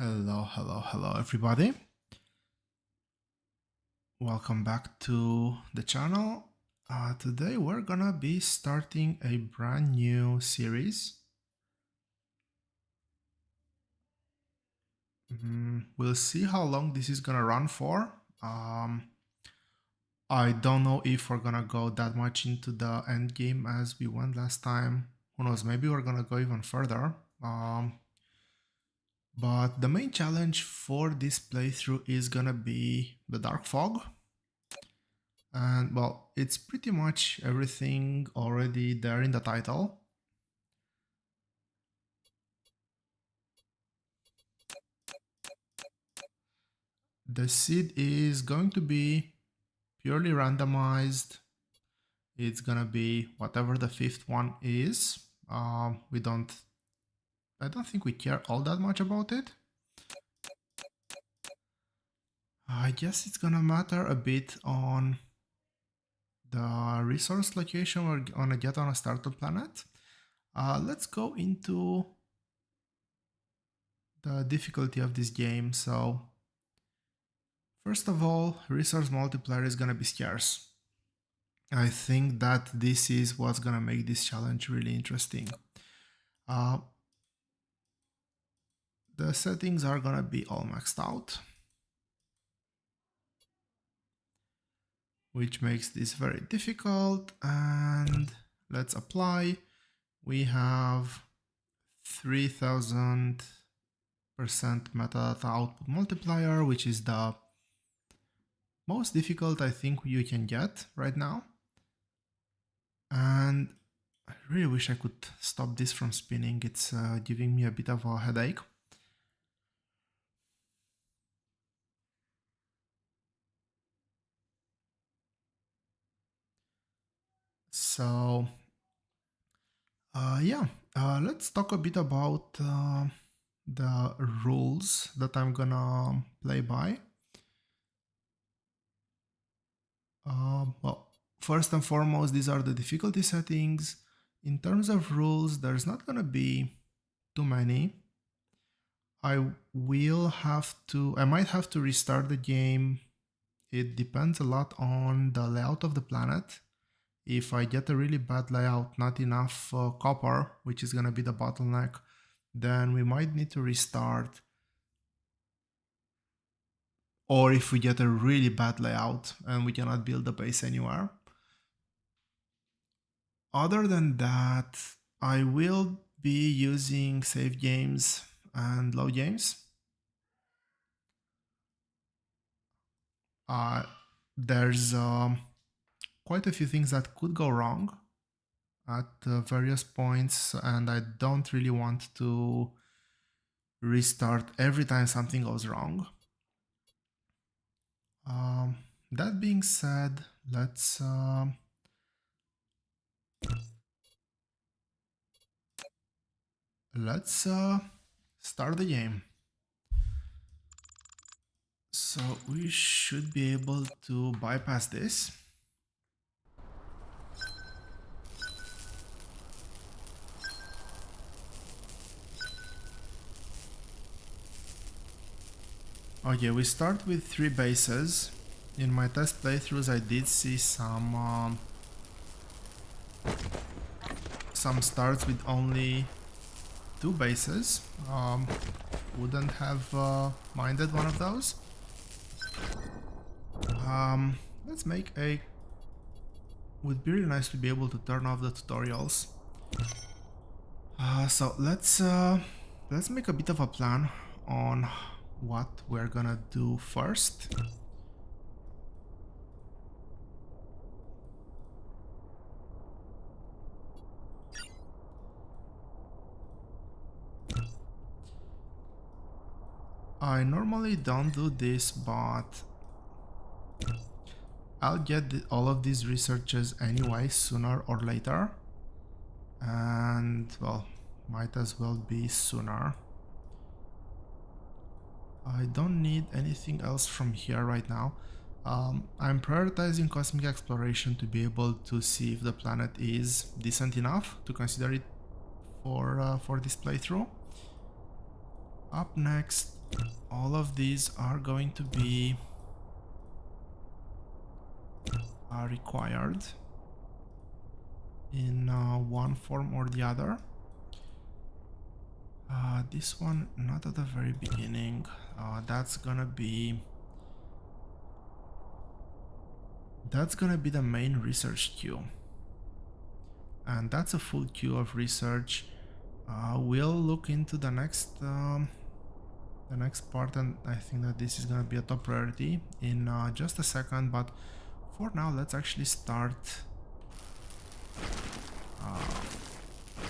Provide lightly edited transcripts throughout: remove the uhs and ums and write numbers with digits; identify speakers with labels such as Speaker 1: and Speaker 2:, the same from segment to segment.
Speaker 1: Hello everybody. Welcome back to the channel. Today we're gonna be starting a brand new series. We'll see how long this is gonna run for. I don't know if we're gonna go that much into the end game as we went last time. Who knows, maybe we're gonna go even further. But the main challenge for this playthrough is gonna be the Dark Fog. And well, it's pretty much everything already there in the title. The seed is going to be purely randomized. It's gonna be whatever the fifth one is. I don't think we care all that much about it. I guess it's gonna matter a bit on the resource location we're gonna get on a startup planet. Let's go into the difficulty of this game. So first of all, resource multiplier is gonna be scarce. I think that this is what's gonna make this challenge really interesting. The settings are gonna be all maxed out, which makes this very difficult. And let's apply. We have 3000% metadata output multiplier, which is the most difficult I think you can get right now. And I really wish I could stop this from spinning. It's giving me a bit of a headache. So let's talk a bit about the rules that I'm gonna play by. Well, first and foremost, these are the difficulty settings. In terms of rules, there's not gonna be too many. I might have to restart the game. It depends a lot on the layout of the planet. If I get a really bad layout, not enough copper, which is gonna be the bottleneck, then we might need to restart. Or if we get a really bad layout and we cannot build a base anywhere. Other than that, I will be using save games and load games. There's quite a few things that could go wrong at various points, and I don't really want to restart every time something goes wrong. That being said, let's start the game. So we should be able to bypass this. Okay, we start with 3 bases. In my test playthroughs I did see some starts with only 2 bases. Wouldn't have minded one of those. Let's make a... Would be really nice to be able to turn off the tutorials. So let's make a bit of a plan on what we're gonna do first. I normally don't do this, but I'll get all of these researches anyway, sooner or later. And, well, might as well be sooner. I don't need anything else from here right now. I'm prioritizing cosmic exploration to be able to see if the planet is decent enough to consider it for this playthrough. Up next, all of these are going to be required in one form or the other. This one not at the very beginning. That's gonna be the main research queue, and that's a full queue of research. We'll look into the next part, and I think that this is gonna be a top priority in just a second. But for now, let's actually start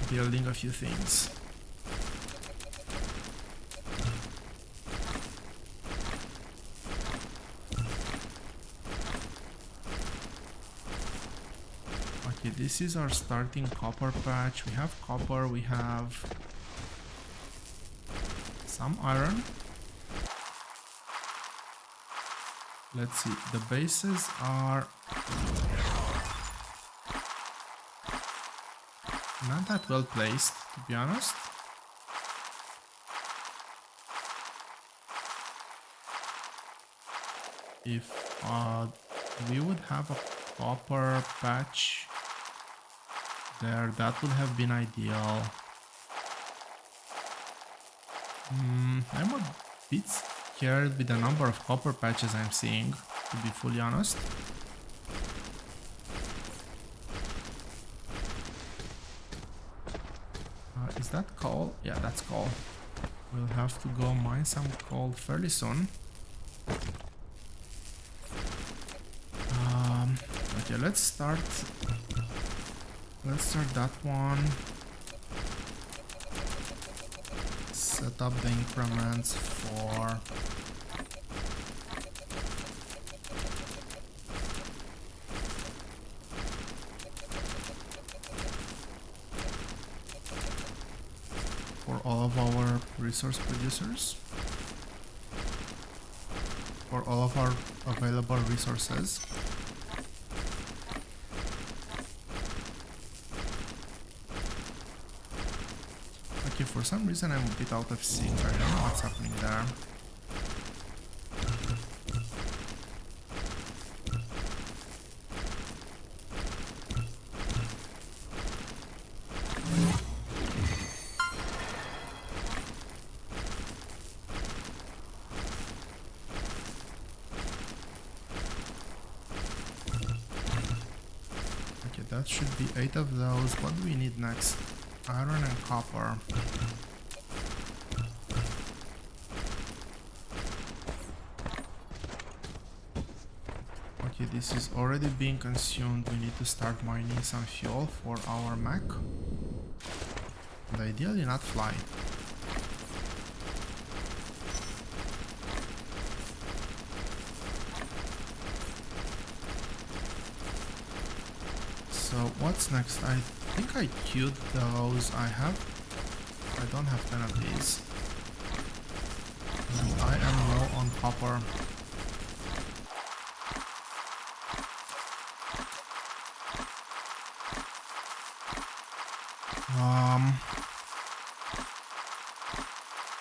Speaker 1: building a few things. Okay, this is our starting copper patch. We have copper, we have some iron. Let's see, the bases are not that well placed, to be honest. If we would have a copper patch there, that would have been ideal. I'm a bit scared with the number of copper patches I'm seeing, to be fully honest. Is that coal? Yeah, that's coal. We'll have to go mine some coal fairly soon. Okay, let's start that one. Set up the increments for all of our resource producers, for all of our available resources. Okay, for some reason I'm a bit out of sync. I don't know what's happening there. Okay, that should be 8 of those. What do we need next? Iron and copper. Okay, this is already being consumed. We need to start mining some fuel for our mech. And ideally not fly. So what's next? I think I queued those. I don't have 10 of these. And I am low on copper.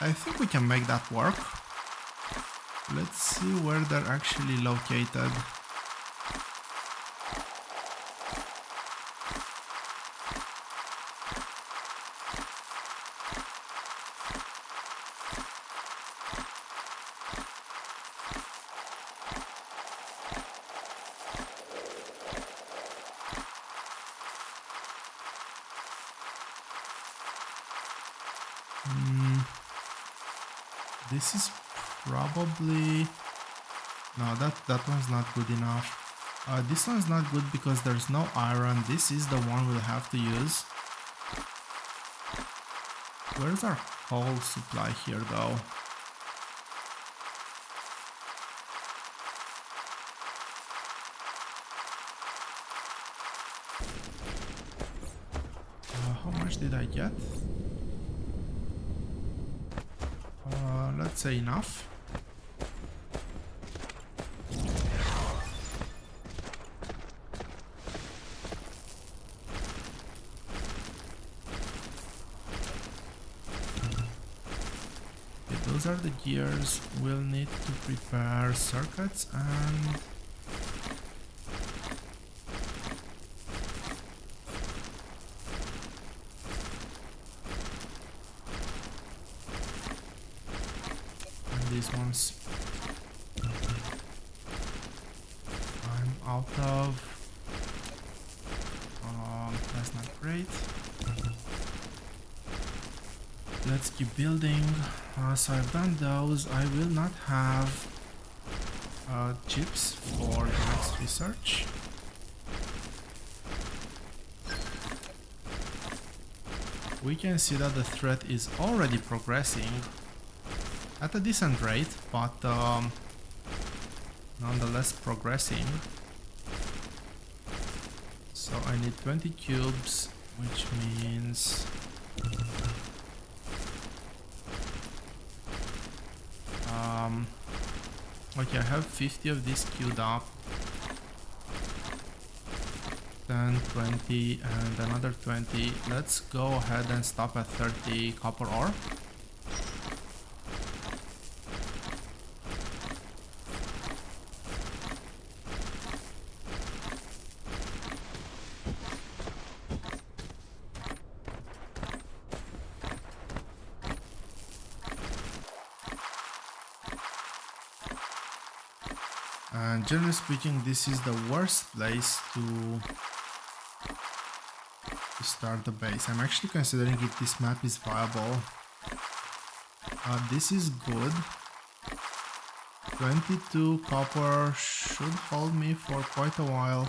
Speaker 1: I think we can make that work. Let's see where they're actually located. This is probably... No, that one's not good enough. This one's not good because there's no iron. This is the one we'll have to use. Where's our coal supply here, though? How much did I get? Let's say enough. those are the gears. We'll need to prepare circuits and these ones I'm out of. That's not great. Let's keep building. So I've done those. I will not have chips for the next research. We can see that the threat is already progressing at a decent rate, but nonetheless progressing. So I need 20 cubes, which means okay, I have 50 of these queued up. 10, 20 and another 20. Let's go ahead and stop at 30 copper ore. And generally speaking, this is the worst place to start the base. I'm actually considering if this map is viable. This is good. 22 copper should hold me for quite a while.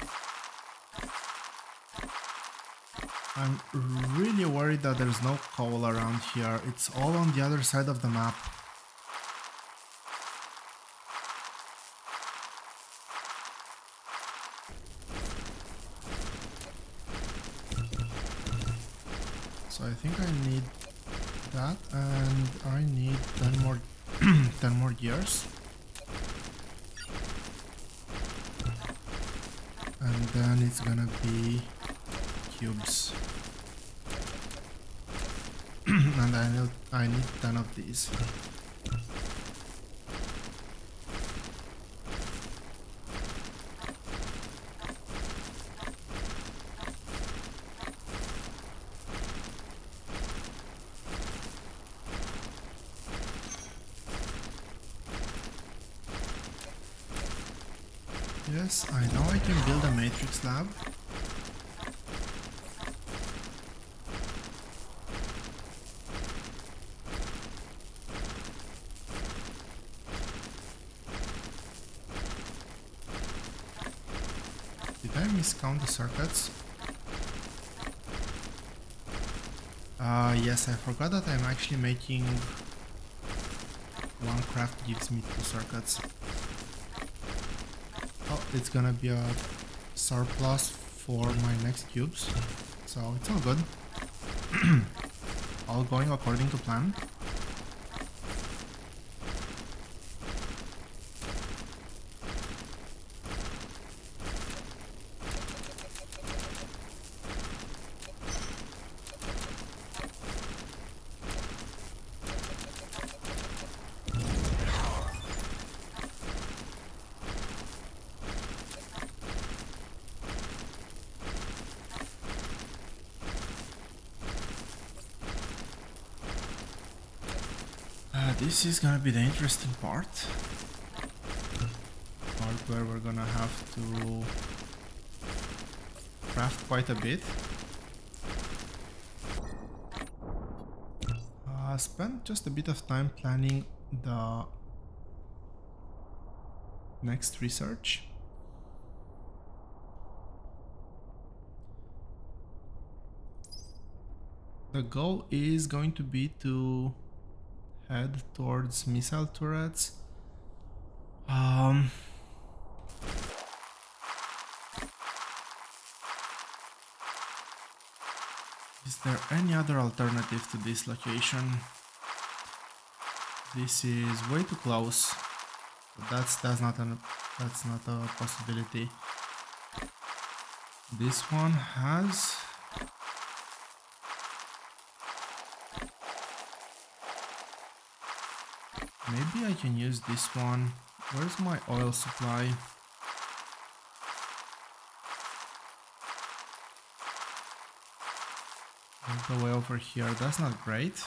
Speaker 1: I'm really worried that there's no coal around here. It's all on the other side of the map. So I think I need that, and I need 10 more 10 more gears. And then it's gonna be cubes. And I need 10 of these. Yes, I know I can build a matrix lab. Did I miscount the circuits? Yes, I forgot that I'm actually making one craft gives me 2 circuits. Oh, it's gonna be a surplus for my next cubes, so it's all good. All going according to plan. This is gonna be the interesting part where we're gonna have to craft quite a bit. Spend just a bit of time planning the next research. The goal is going to be to head towards missile turrets. Is there any other alternative to this location? This is way too close. That's not a possibility. This one has Maybe I can use this one. Where's my oil supply? All the way over here. That's not great.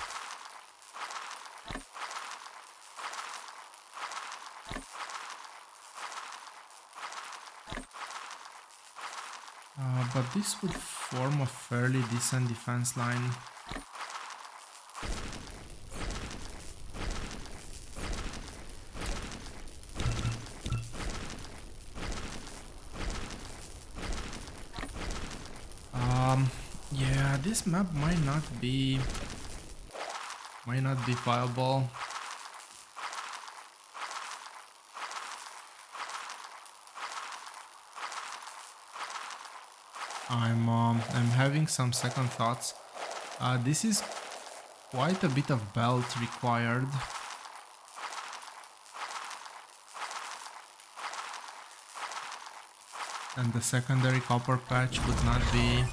Speaker 1: But this would form a fairly decent defense line. Yeah, this map might not be viable. I'm having some second thoughts. This is quite a bit of belt required. And the secondary copper patch would not be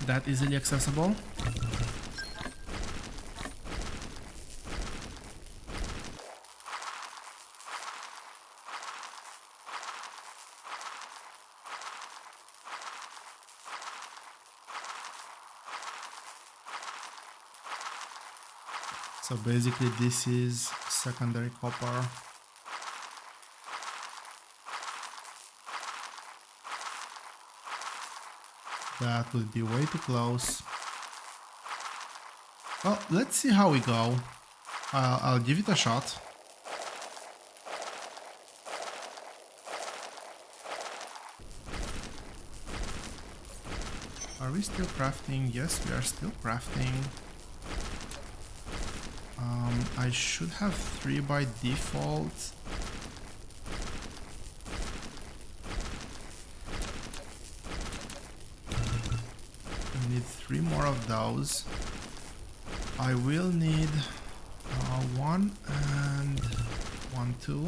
Speaker 1: that easily accessible. So basically this is secondary copper. That would be way too close. Well, let's see how we go. I'll give it a shot. Are we still crafting? Yes, we are still crafting. I should have 3 by default. I need 3 more of those. I will need 1 and 1 too.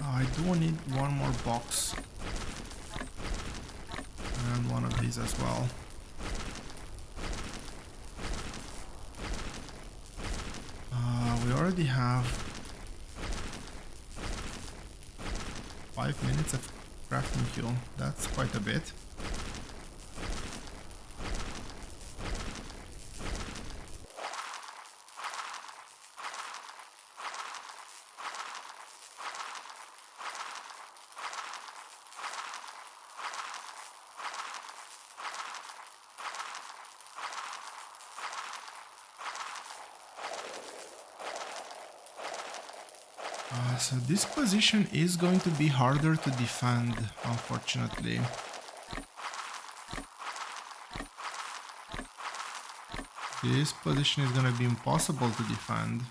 Speaker 1: I do need 1 more box. And 1 of these as well. We already have 5 minutes of crafting fuel. That's quite a bit. So this position is going to be harder to defend, unfortunately. This position is going to be impossible to defend.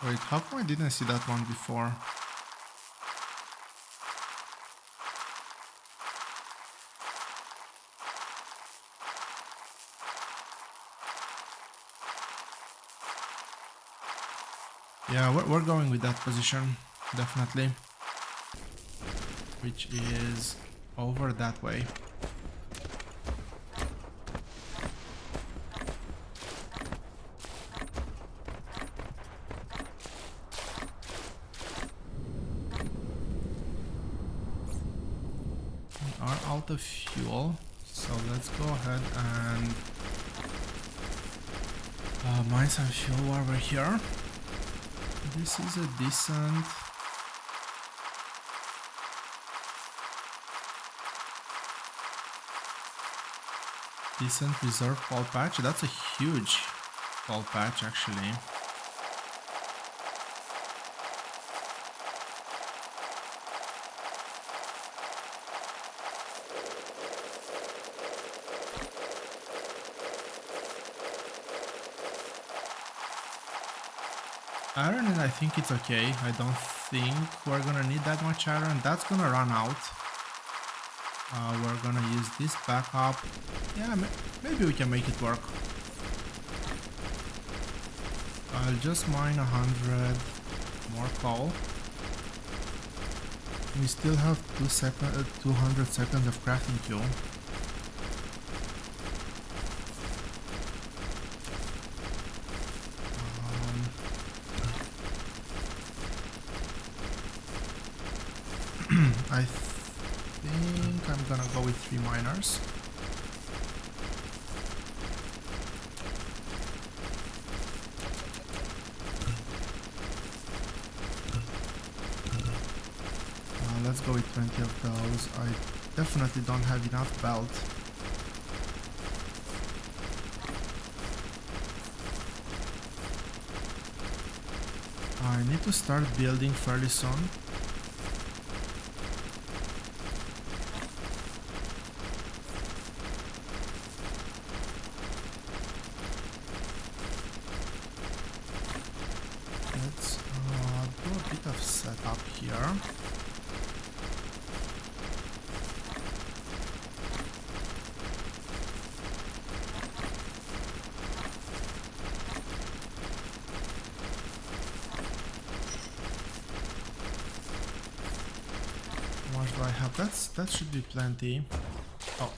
Speaker 1: Wait, how come I didn't see that one before? Yeah, we're going with that position, definitely. Which is over that way. We are out of fuel, so let's go ahead and mine some fuel while we're here. This is a decent reserve pole patch. That's a huge pole patch actually. Iron, and I think it's okay. I don't think we're gonna need that much iron. That's gonna run out. We're gonna use this backup. Yeah, maybe we can make it work. I'll just mine 100 more coal. We still have 200 seconds of crafting fuel. I think I'm gonna go with 3 miners. Let's go with 20 of those. I definitely don't have enough belt. I need to start building fairly soon. Let's do a bit of setup here. How much do I have? That should be plenty. Oh,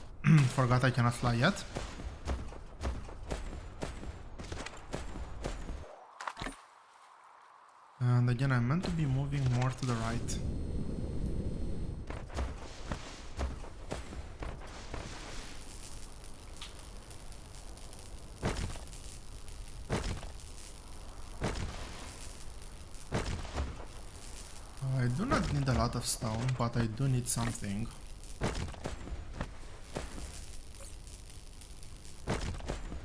Speaker 1: forgot I cannot fly yet. And again, I'm meant to be moving more to the right. I do not need a lot of stone, but I do need something.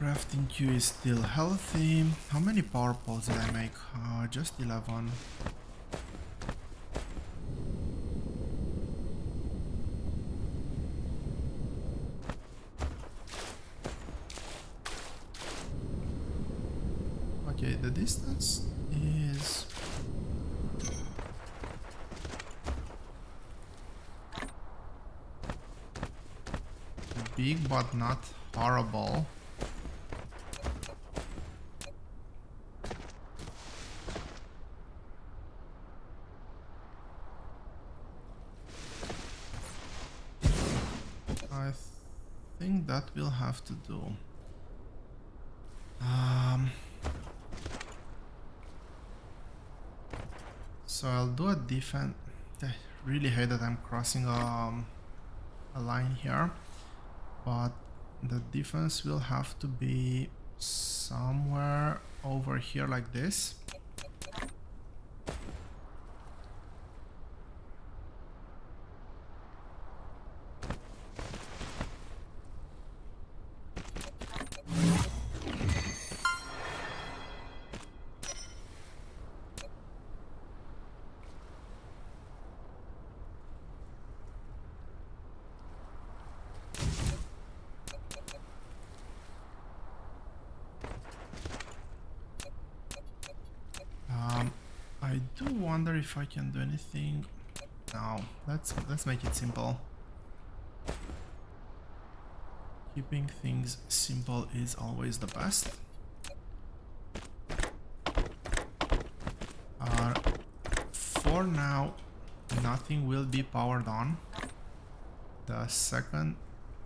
Speaker 1: Crafting queue is still healthy. How many power poles did I make? Just 11. Okay, the distance is... big, but not horrible. I think that will have to do. So I'll do a defense. I really hate that I'm crossing a line here, but the defense will have to be somewhere over here like this. I do wonder if I can do anything. No, let's make it simple. Keeping things simple is always the best. For now, nothing will be powered on. The second...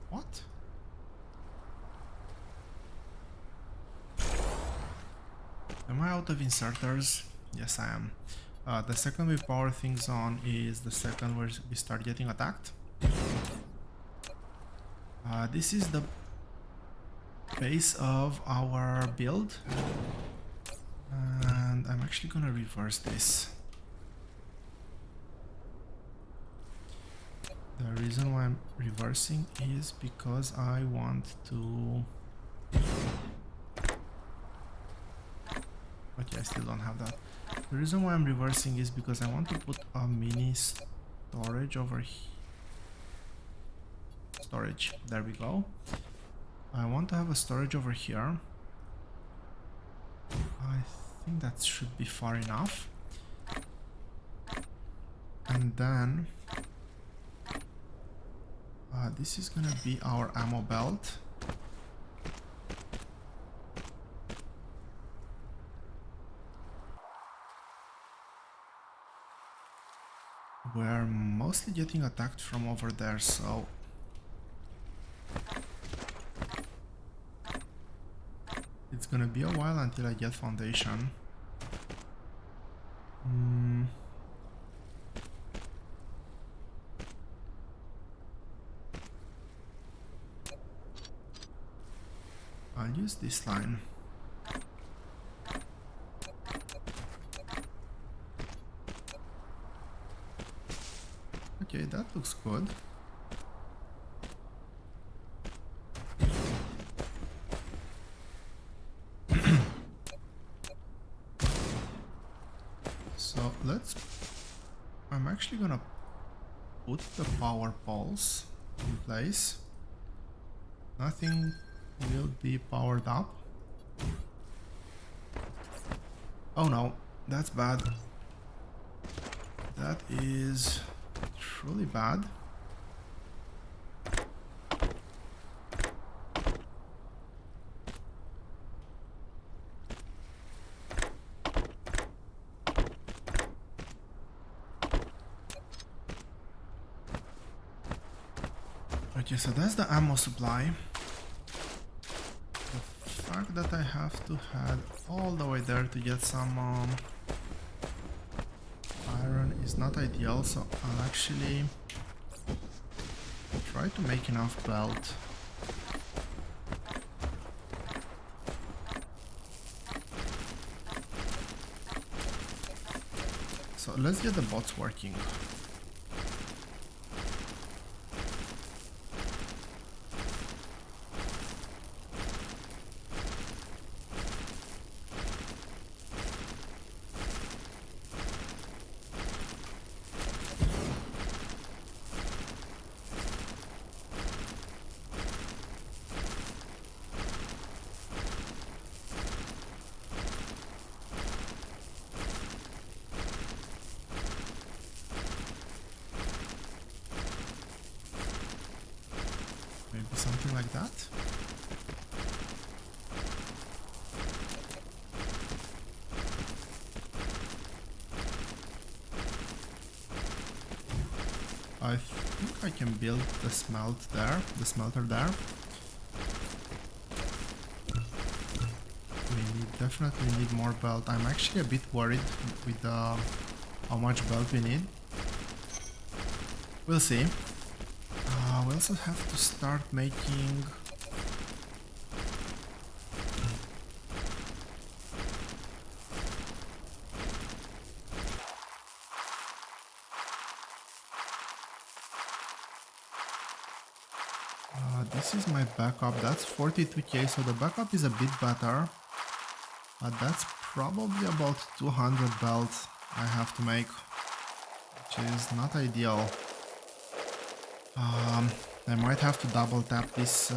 Speaker 1: What? Am I out of inserters? Yes, I am. The second we power things on is the second where we start getting attacked. This is the base of our build. And I'm actually gonna reverse this. The reason why I'm reversing is because I want to... Okay, I still don't have that. The reason why I'm reversing is because I want to put a mini storage over here. Storage, there we go. I want to have a storage over here. I think that should be far enough. And then This is gonna be our ammo belt. We're mostly getting attacked from over there, so it's gonna be a while until I get foundation. I'll use this line. Okay, that looks good. So I'm actually gonna put the power poles in place. Nothing will be powered up. Oh no, that's bad. That is truly bad. Okay, so that's the ammo supply. The fact that I have to head all the way there to get some iron is not ideal, so I'll actually try to make enough belt. So let's get the bots working. Maybe something like that. I think I can build the smelter there. We definitely need more belt. I'm actually a bit worried with how much belt we need. We'll see. We also have to start making this is my backup. That's 42k, so the backup is a bit better, but that's probably about 200 belt I have to make, which is not ideal. I might have to double tap this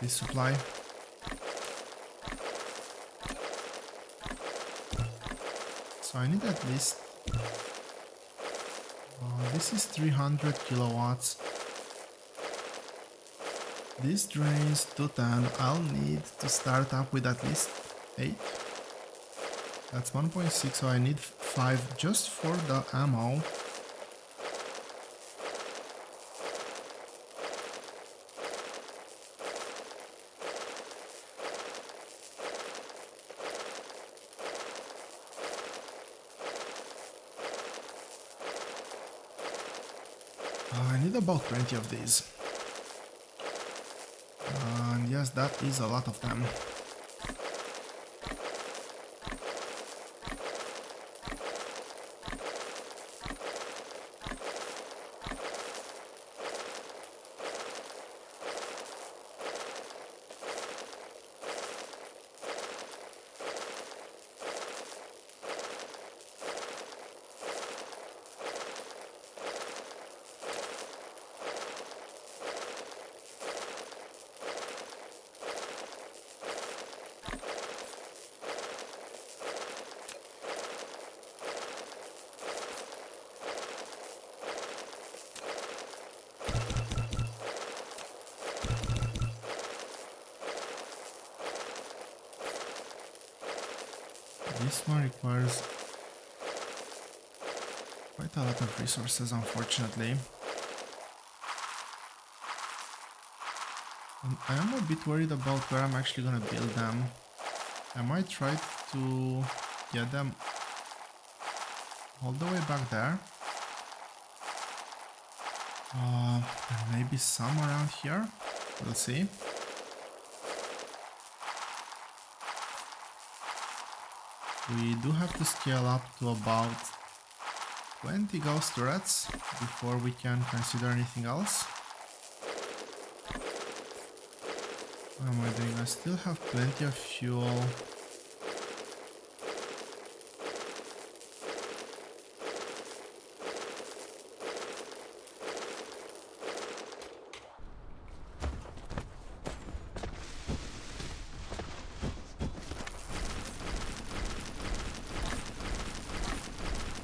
Speaker 1: this supply. So I need at least this is 300 kilowatts. This drains 210. I'll need to start up with at least 8. That's 1.6, so I need 5 just for the ammo. I need about 20 of these. And yes, that is a lot of them. This one requires quite a lot of resources, unfortunately. And I am a bit worried about where I'm actually gonna build them. I might try to get them all the way back there. And maybe some around here. We'll see. We do have to scale up to about 20 ghost turrets before we can consider anything else. What am I doing? I still have plenty of fuel.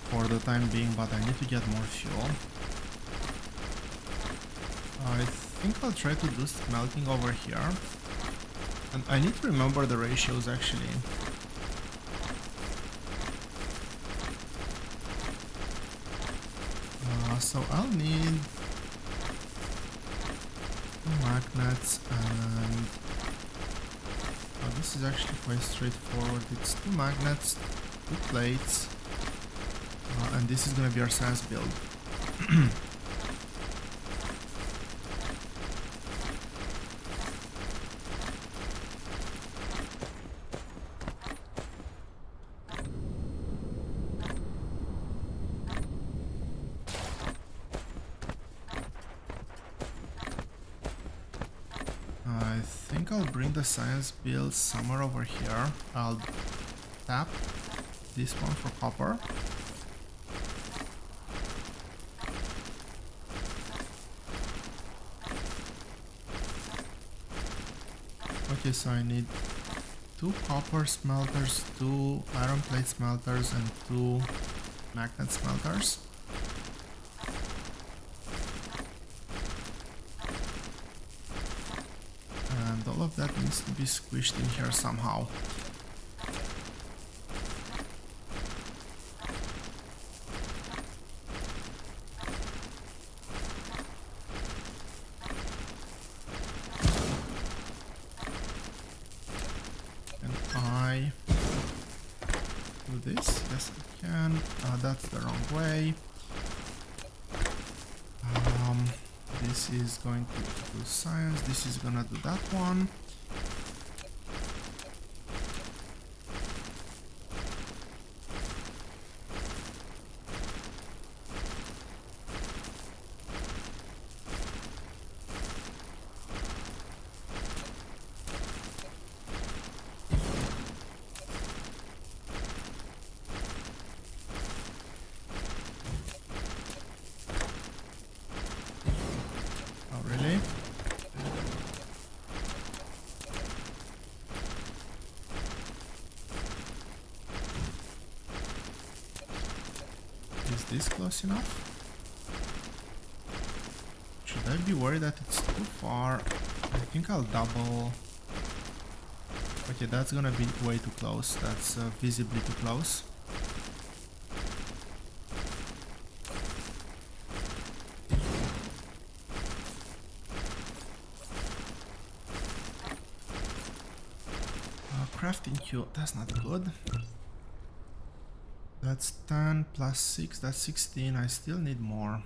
Speaker 1: For the time being, but I need to get more fuel. I think I'll try to do smelting over here. And I need to remember the ratios actually. So I'll need 2 magnets and... Oh, this is actually quite straightforward. It's 2 magnets, 2 plates, and this is gonna be our science build. I think I'll bring the science build somewhere over here. I'll tap this one for copper. Okay, so I need 2 copper smelters, 2 iron plate smelters, and 2 magnet smelters. And all of that needs to be squished in here somehow. This? Yes, I can. That's the wrong way. This is going to do science. This is gonna do that one. Is this close enough? Should I be worried that it's too far? I think I'll double. Okay, that's gonna be way too close. That's visibly too close. Crafting queue, that's not good. That's 10 plus 6, that's 16. I still need more.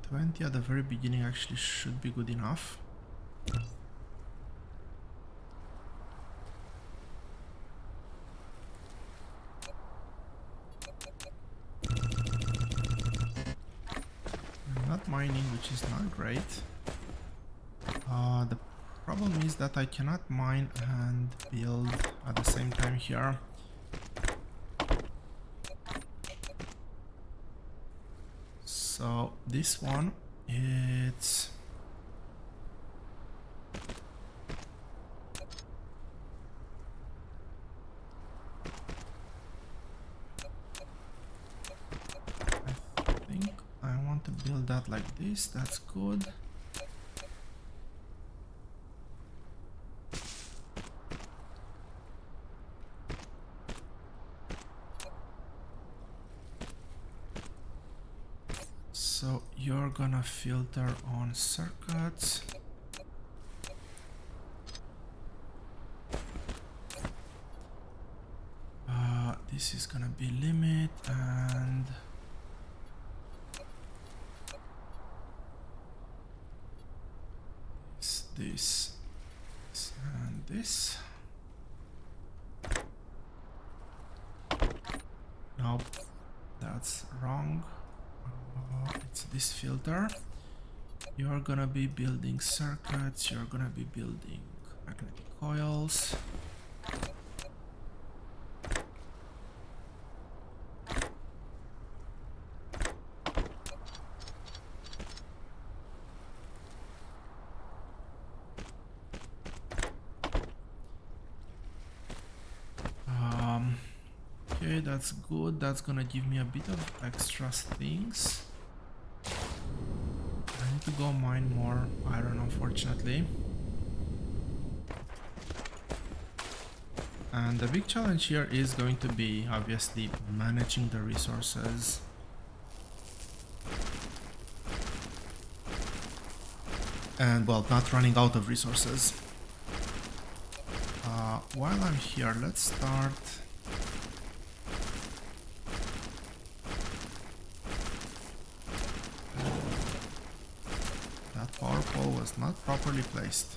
Speaker 1: 20 at the very beginning actually should be good enough. I'm not mining, which is not great. The problem is that I cannot mine and build at the same time here. So this one, it's... I think I want to build that like this, that's good. So you're gonna filter on circuits. This is gonna be limit and this and this. Nope, that's wrong. It's this filter. You're gonna be building circuits, you're gonna be building magnetic coils. Okay, that's good. That's gonna give me a bit of extra things. I need to go mine more iron, unfortunately. And the big challenge here is going to be obviously managing the resources. And well, not running out of resources. While I'm here, let's start. That power pole was not properly placed.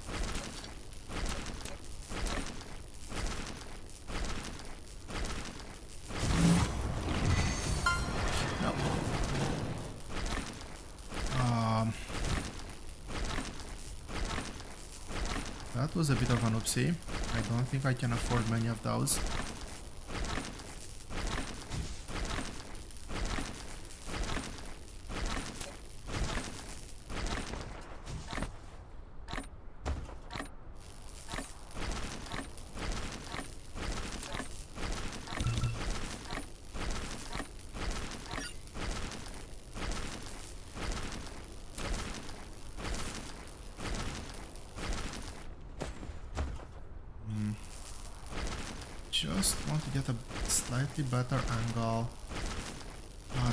Speaker 1: No. That was a bit of an oopsie. I don't think I can afford many of those. Just want to get a slightly better angle.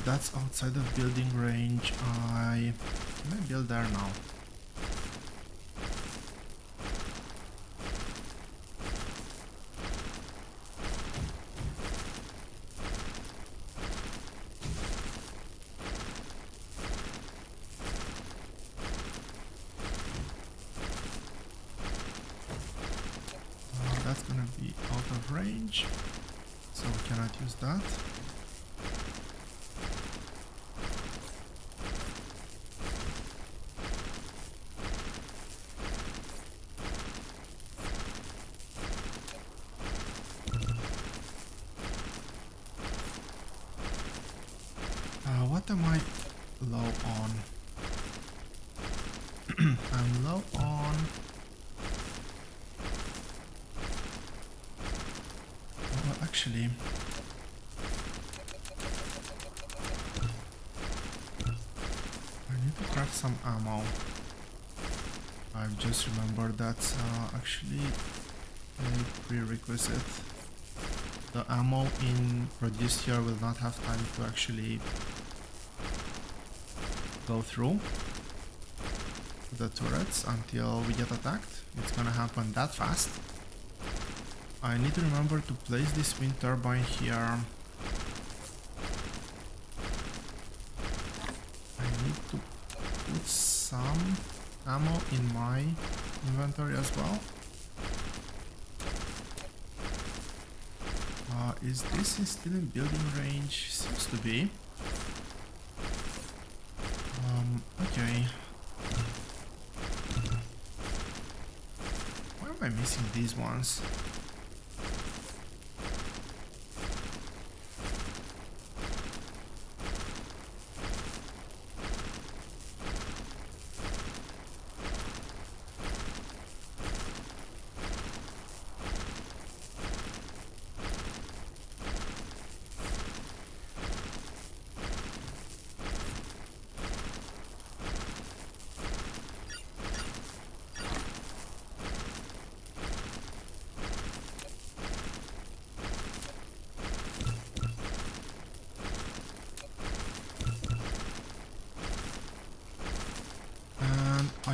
Speaker 1: That's outside of building range. Can I build there now? That's gonna be out of range, so we cannot use that. What am I low on? I'm low on... Well, actually... I need to craft some ammo. I've just remembered that's actually a prerequisite. The ammo produced here will not have time to actually go through the turrets until we get attacked. It's gonna happen that fast. I need to remember to place this wind turbine here. I need to put some ammo in my inventory as well. Is this still in building range? Seems to be. Okay. Why am I missing these ones?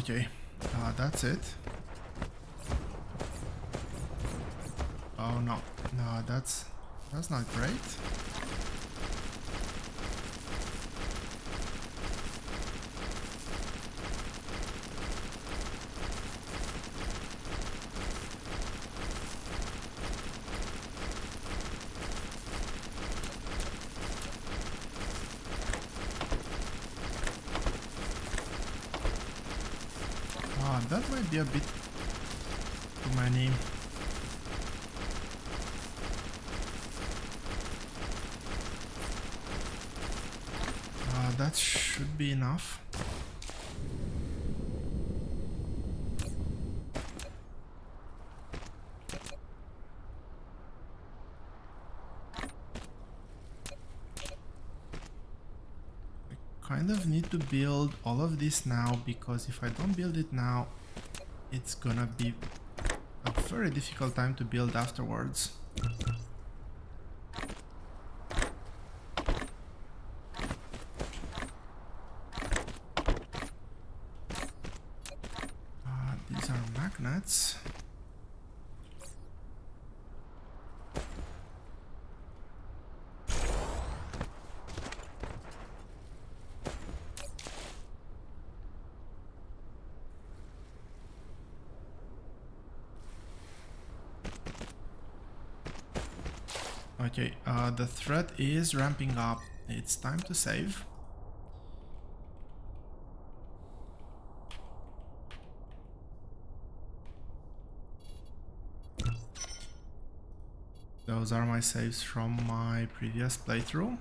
Speaker 1: Okay, that's it. Oh no, no, that's not great. That might be a bit too many. That should be enough. Kind of need to build all of this now, because if I don't build it now, it's gonna be a very difficult time to build afterwards. These are magnets. Okay, the threat is ramping up. It's time to save. Those are my saves from my previous playthrough.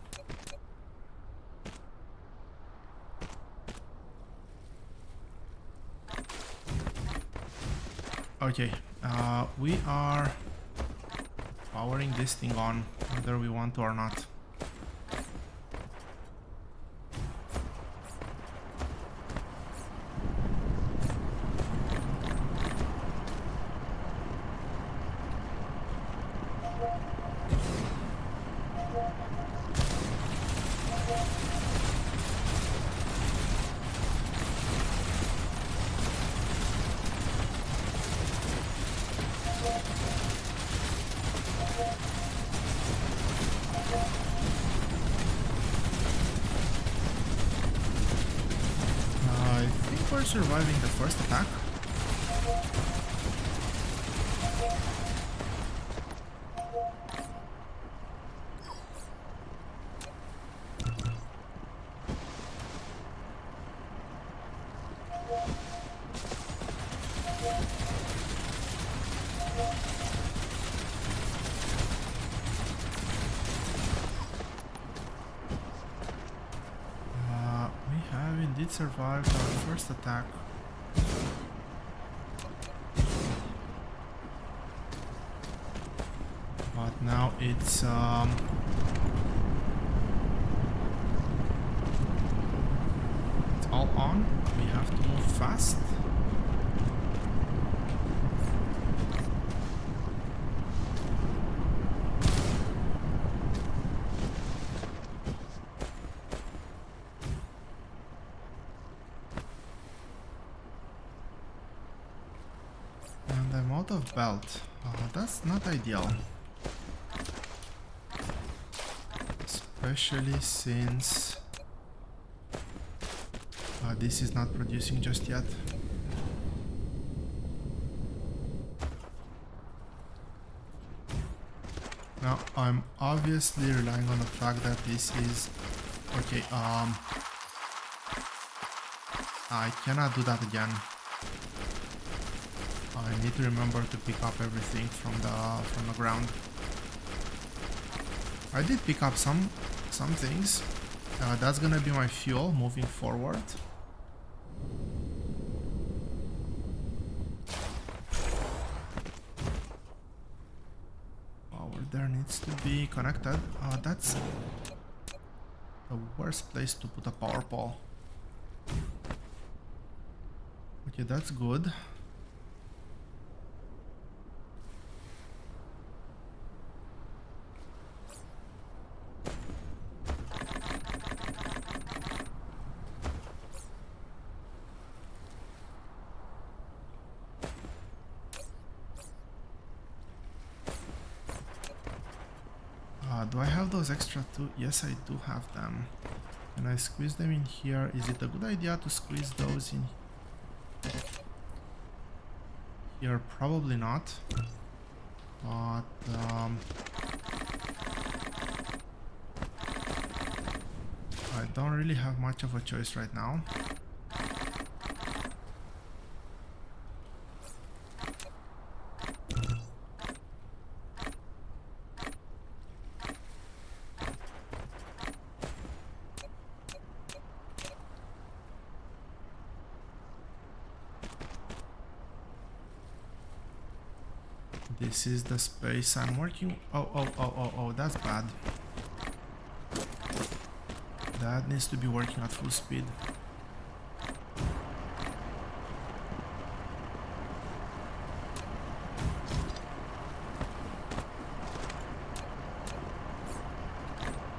Speaker 1: Okay, we are powering this thing on, whether we want to or not. I think we're surviving the first attack. Indeed survived our first attack. But now it's all on. We have to move fast. Out of belt. That's not ideal. Especially since this is not producing just yet. Now I'm obviously relying on the fact that this is okay. I cannot do that again. I need to remember to pick up everything from the ground. I did pick up some things. That's gonna be my fuel moving forward. Power there needs to be connected. That's the worst place to put a power pole. Okay, that's good. Do I have those extra two? Yes, I do have them. Can I squeeze them in here? Is it a good idea to squeeze those in here? Probably not. But I don't really have much of a choice right now. This is the space I'm working. Oh, that's bad. That needs to be working at full speed.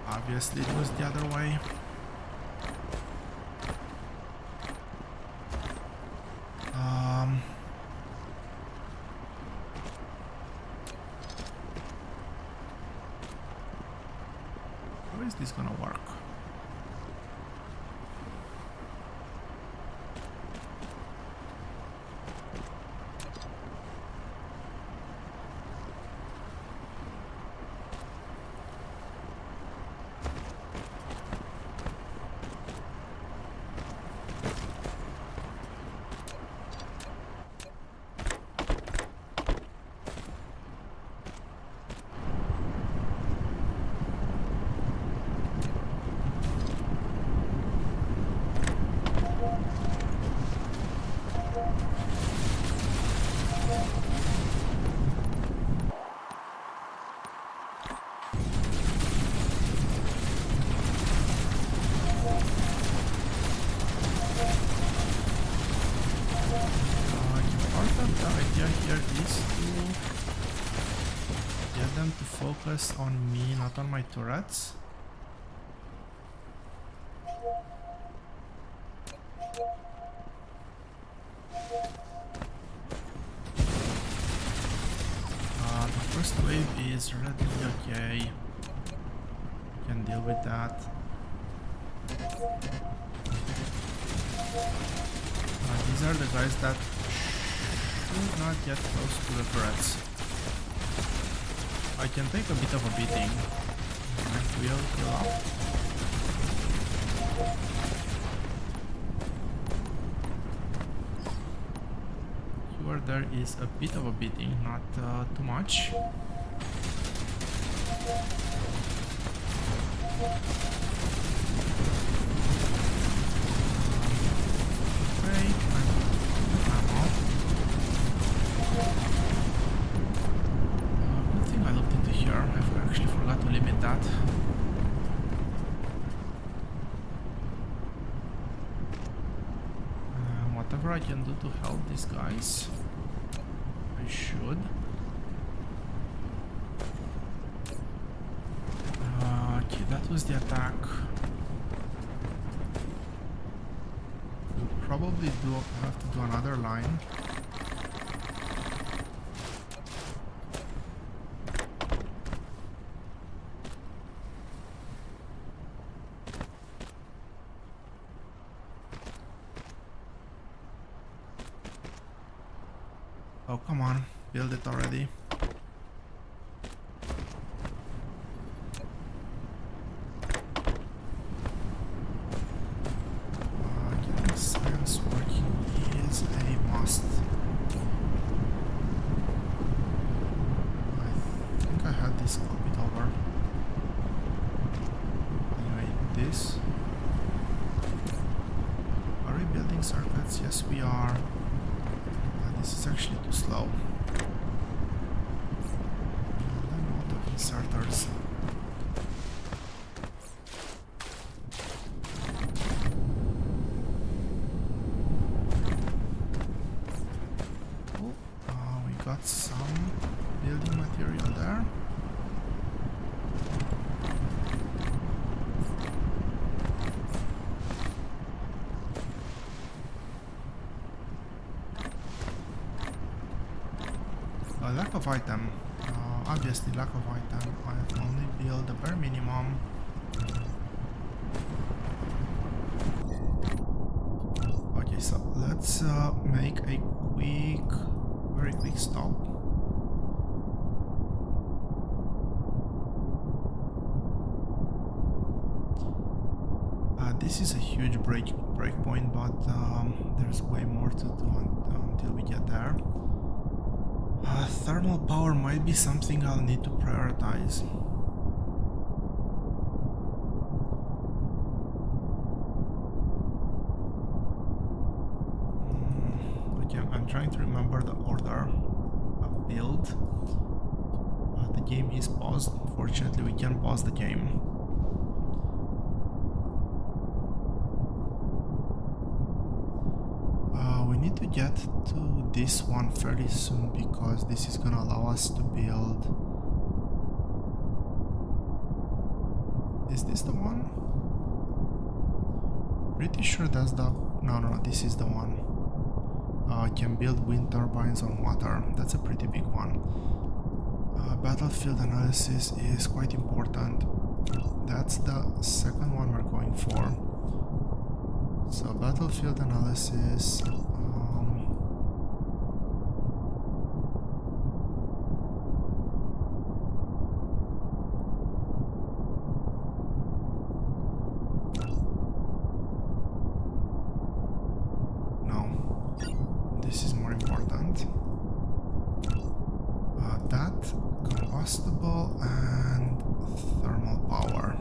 Speaker 1: Obviously it was the other way. How is this gonna work? To focus on me, not on my turrets. The first wave is relatively okay. Can deal with that. These are the guys that should not get close to the turrets. I can take a bit of a beating. I will heal up. Here there is a bit of a beating, not too much. Okay, I'm off. I looked into here. I actually forgot to limit that. Whatever I can do to help these guys, I should. Okay, that was the attack. We'll probably have to do another line. Oh, come on, build it already. Getting science working is a must. I think I had this copied over. Anyway, this. Are we building circuits? Yes, we are. This is actually too slow. I'm out of inserters. Oh, we got some building material there. Lack of item. Obviously lack of item. I only build the bare minimum. Okay, so let's make a very quick stop. This is a huge breakpoint, but there's way more to do until we get there. Thermal power might be something I'll need to prioritize. Okay, I'm trying to remember the order of build. The game is paused. Fortunately, we can pause the game. We need to get to this one fairly soon because this is gonna allow us to build. Is this the one? Pretty sure that's the... No, this is the one. Can build wind turbines on water. That's a pretty big one. Battlefield analysis is quite important. That's the second one we're going for. So battlefield analysis. This is more important. That, combustible, and thermal power.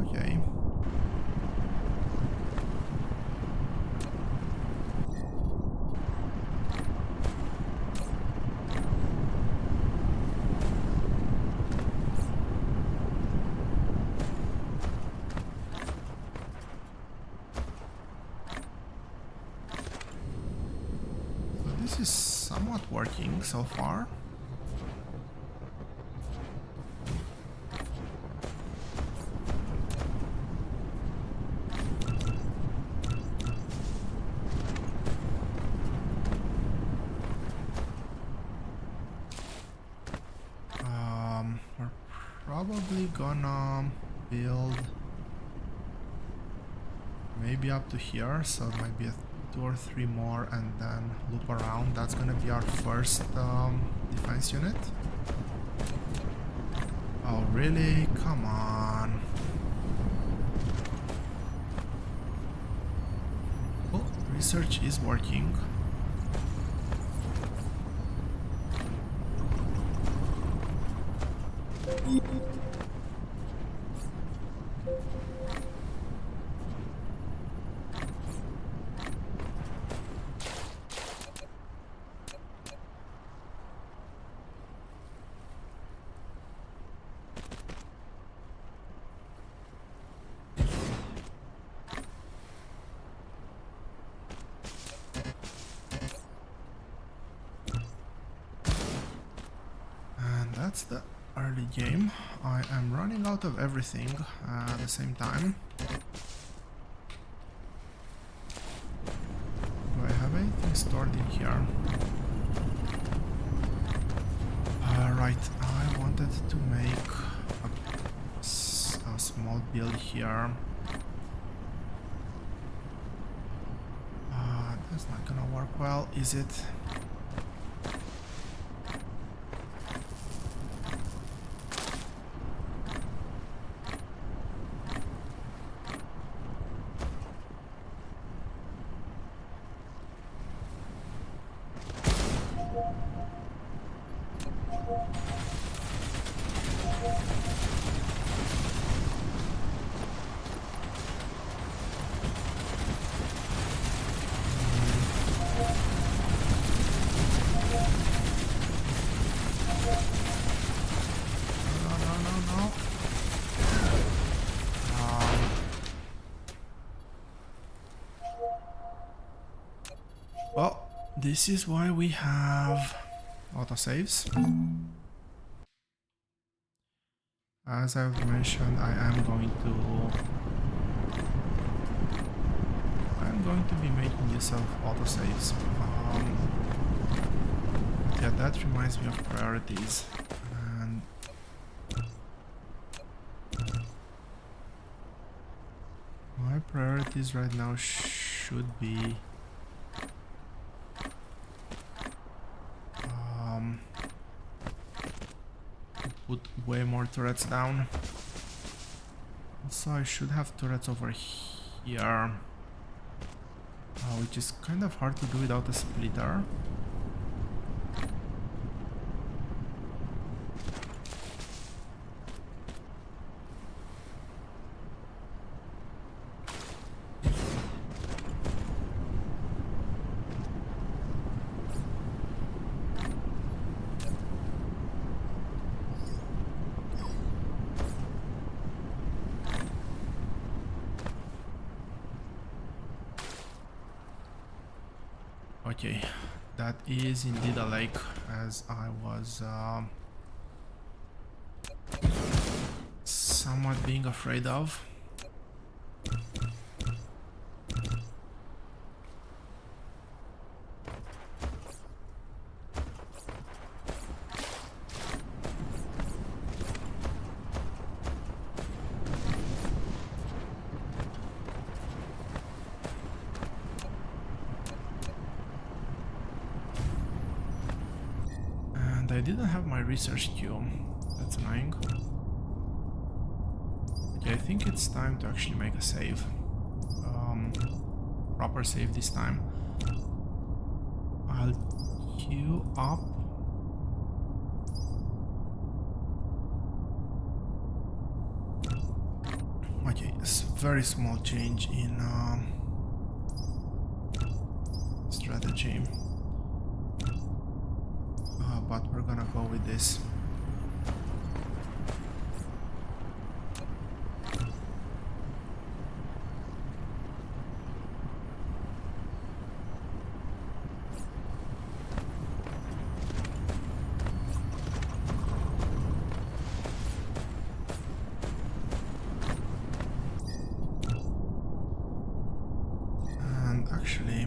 Speaker 1: Okay. This is somewhat working so far. We're probably gonna build maybe up to here, so it might be a 2 or 3 more and then loop around. That's gonna be our first defense unit. Oh really? Come on. Oh, research is working. That's the early game. I am running out of everything at the same time. Do I have anything stored in here? Right, I wanted to make a small build here. That's not gonna work well, is it? Well, this is why we have autosaves. As I've mentioned, I'm going to be making use of autosaves. Yeah, that reminds me of priorities. And my priorities right now should be put way more turrets down. Also, I should have turrets over here, which is kind of hard to do without a splitter. Okay, that is indeed a lake, as I was somewhat being afraid of. And I didn't have my research queue. That's annoying. Okay, I think it's time to actually make a save. Proper save this time. I'll queue up. Okay, it's a very small change in strategy. But we're gonna go with this. And actually,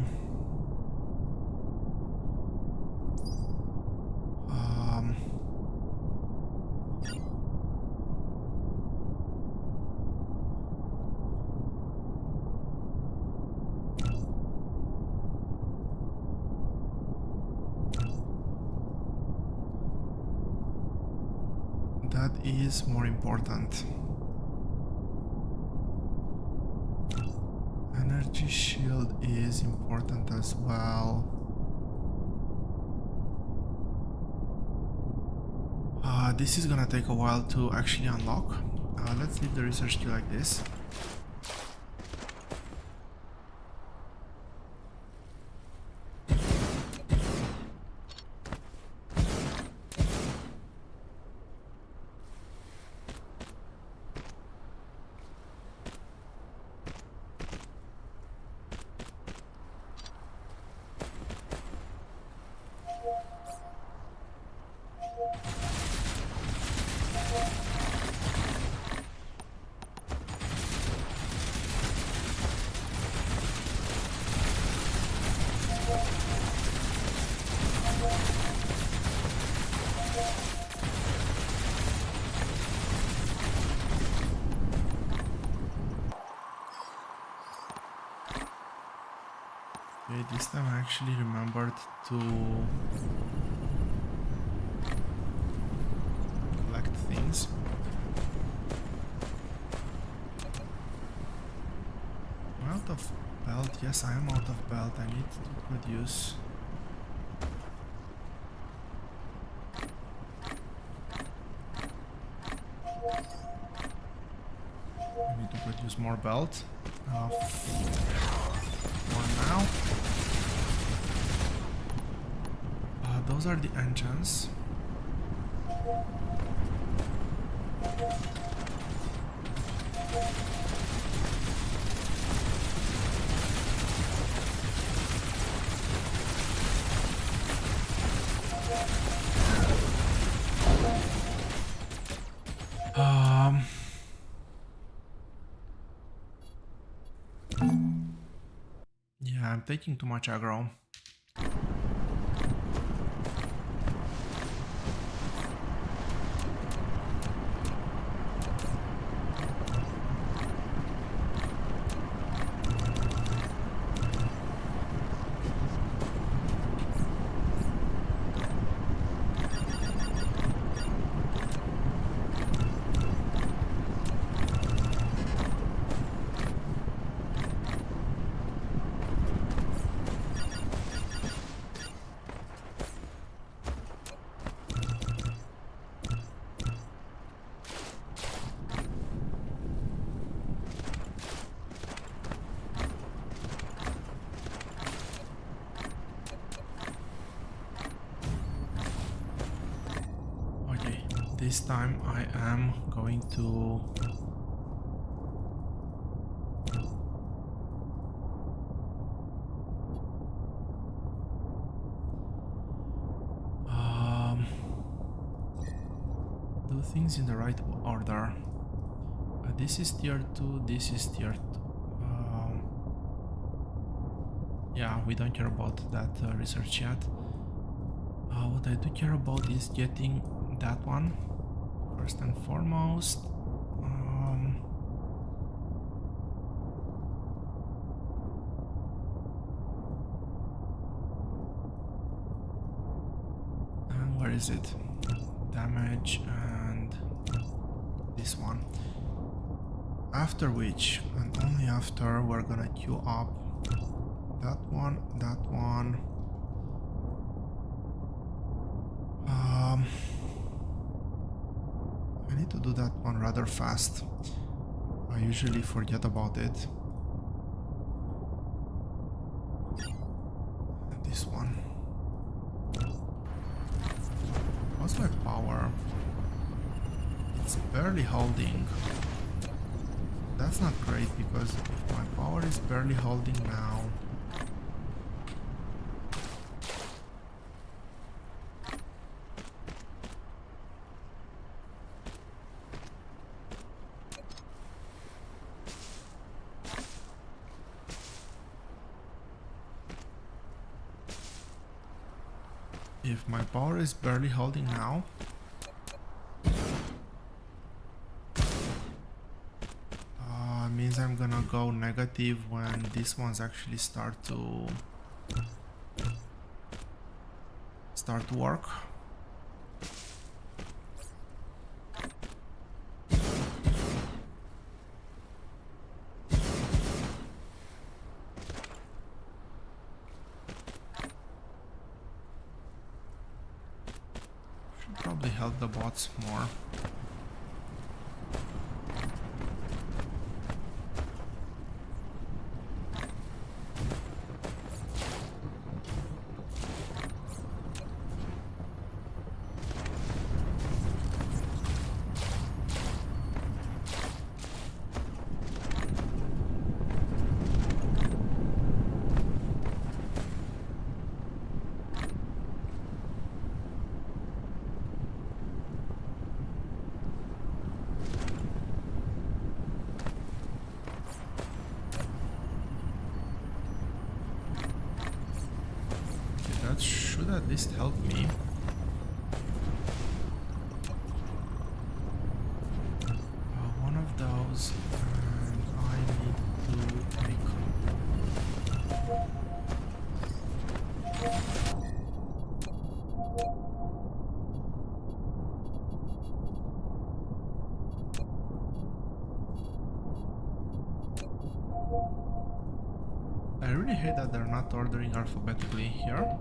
Speaker 1: that is more important. Energy shield is important as well. This is gonna take a while to actually unlock. Let's leave the research queue like this. Okay, this time I actually remembered to collect things. I'm out of belt. Yes, I am out of belt. I need to produce. I need to produce more belt. For now. Those are the engines. Yeah, I'm taking too much aggro. this time I am going to do things in the right order. This is tier 2, this is tier 2. Yeah, we don't care about that research yet. What I do care about is getting that one first and foremost. And where is it? Damage and this one. After which, and only after, we're gonna queue up that one, that one. I need to do that one rather fast. I usually forget about it. And this one. What's my power? It's barely holding. That's not great because if my power is barely holding now, means I'm gonna go negative when these ones actually start to work. Should probably help the bots more. That should at least help me. One of those, and I need to make. I really hate that they're not ordering alphabetically here.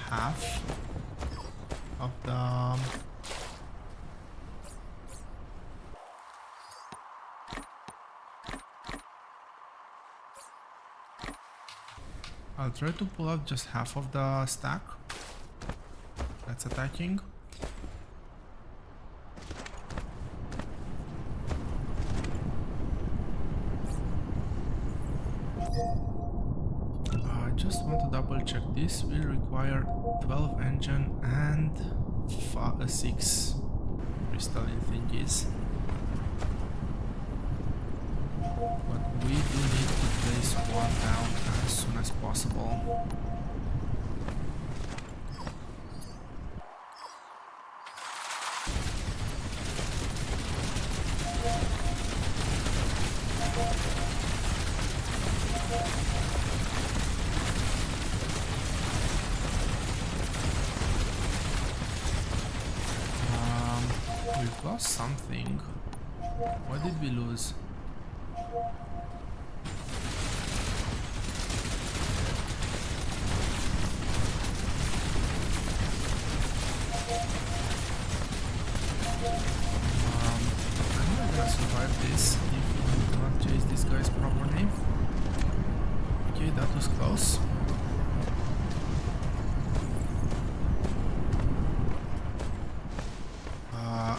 Speaker 1: Half of the I'll try to pull out just half of the stack that's attacking. I just want to double check. This will require 12 engine and 6 crystalline thingies. But we do need to place one down as soon as possible. We've lost something. What did we lose? survive this if we do not chase these guys properly. Okay, that was close.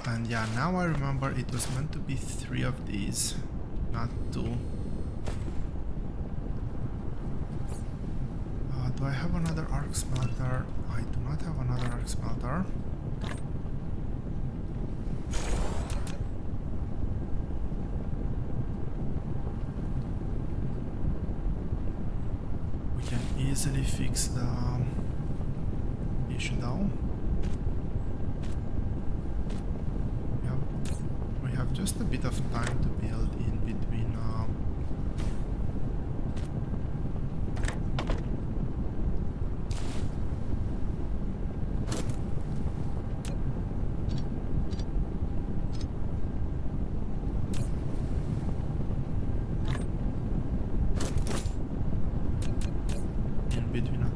Speaker 1: And yeah, now I remember it was meant to be 3 of these, not 2. Do I have another arc smelter? I do not have another arc smelter. We can easily fix the issue though. We have just a bit of time to build in between.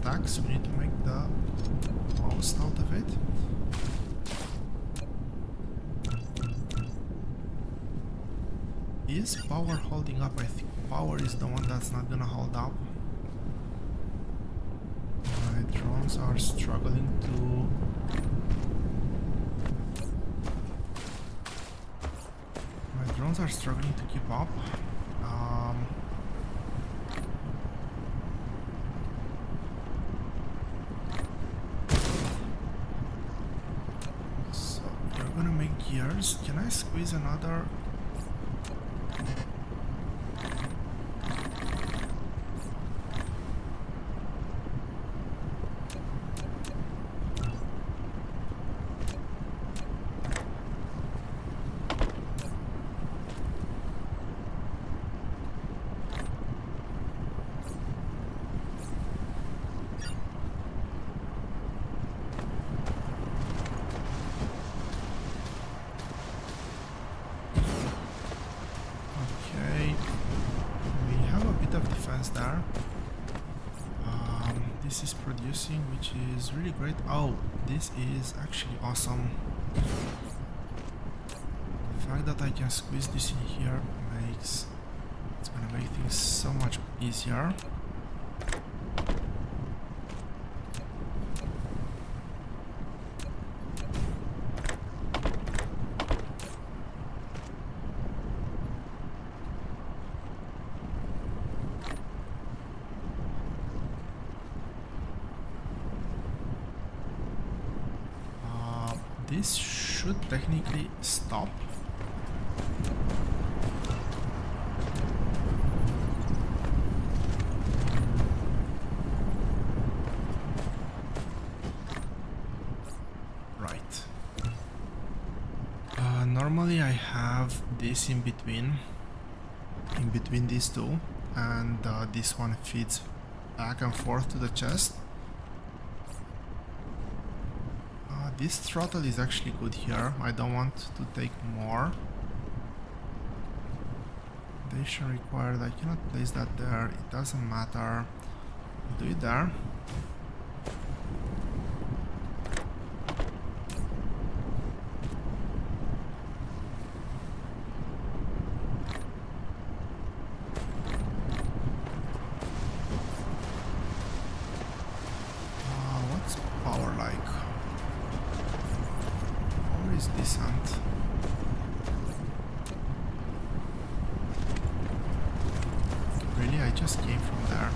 Speaker 1: Attacks, we need to make the most out of it. Is power holding up? I think power is the one that's not gonna hold up. My drones are struggling to... keep up. Gears. Can I squeeze another? There. This is producing, which is really great. Oh, this is actually awesome. The fact that I can squeeze this in here it's gonna make things so much easier. This should technically stop. Right. Normally I have this in between these two, and this one feeds back and forth to the chest. This throttle is actually good here. I don't want to take more. Foundation required. I cannot place that there. It doesn't matter. I'll do it there. What's power like? Power is decent. Really, I just came from there.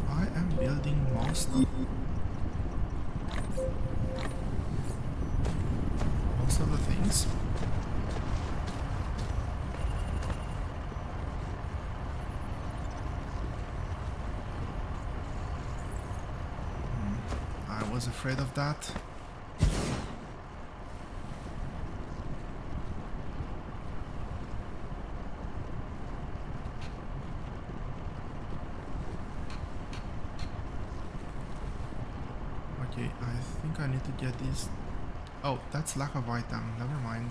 Speaker 1: I am building most of the things. I was afraid of that. Okay, I think I need to get this. Oh, that's lack of item. Never mind.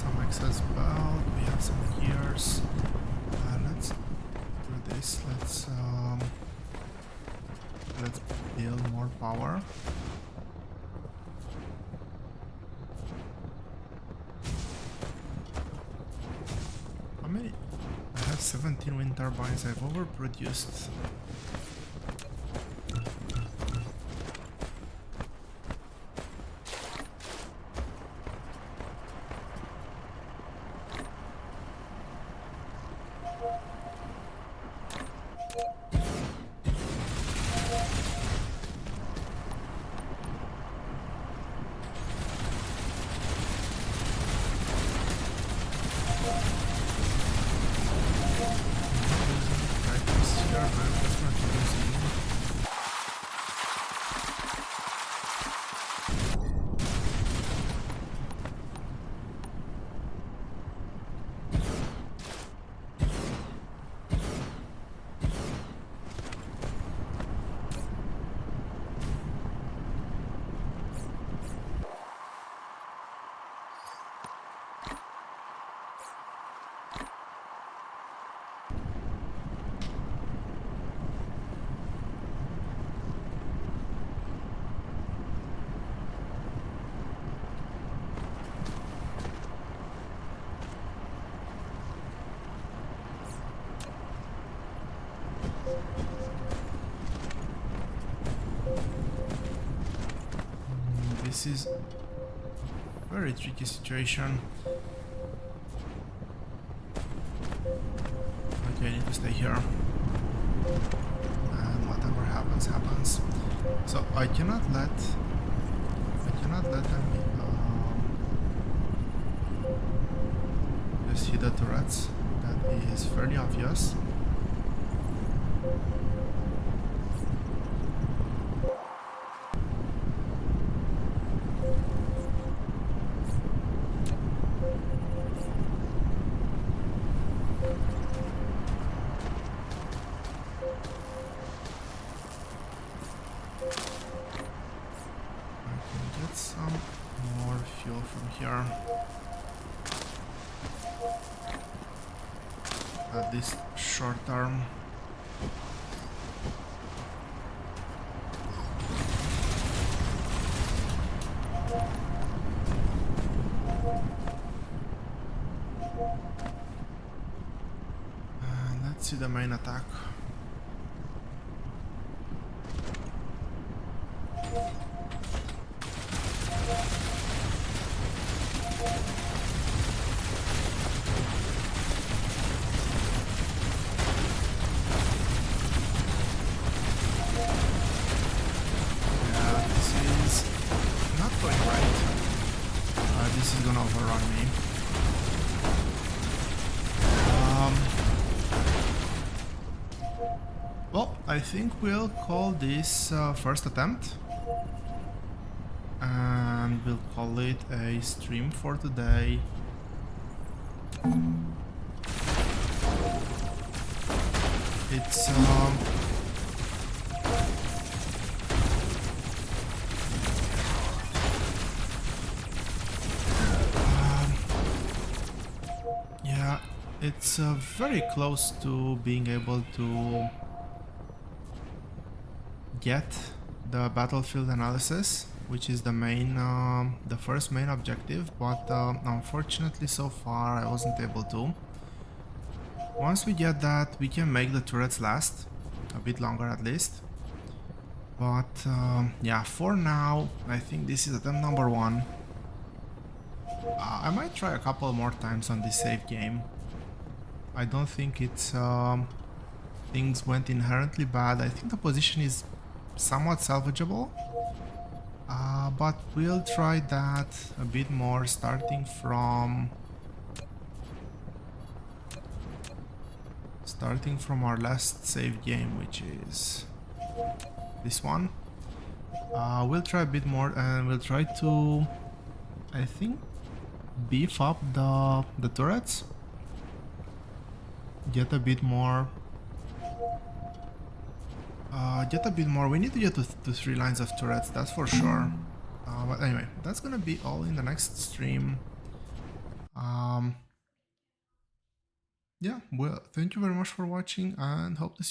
Speaker 1: some excess belt, we have some gears. Let's do this. Let's build more power. How many? I have 17 wind turbines. I've overproduced. This is a very tricky situation. Okay, I need to stay here. And whatever happens, happens. So I cannot let them just hit the turrets. That is fairly obvious. At least short term. Let's see the main attack. This is gonna overrun me. Well, I think we'll call this first attempt. And we'll call it a stream for today. It's it's very close to being able to get the battlefield analysis, which is the main, the first main objective, but unfortunately so far I wasn't able to. Once we get that, we can make the turrets last a bit longer at least. But yeah, for now, I think this is attempt number 1. I might try a couple more times on this save game. I don't think it's things went inherently bad. I think the position is somewhat salvageable, but we'll try that a bit more, starting from our last save game, which is this one. We'll try a bit more, and we'll try to, I think, beef up the turrets. Get a bit more. We need to get to 3 lines of turrets, that's for sure. But anyway, that's gonna be all in the next stream. Um, yeah, well, thank you very much for watching and hope to see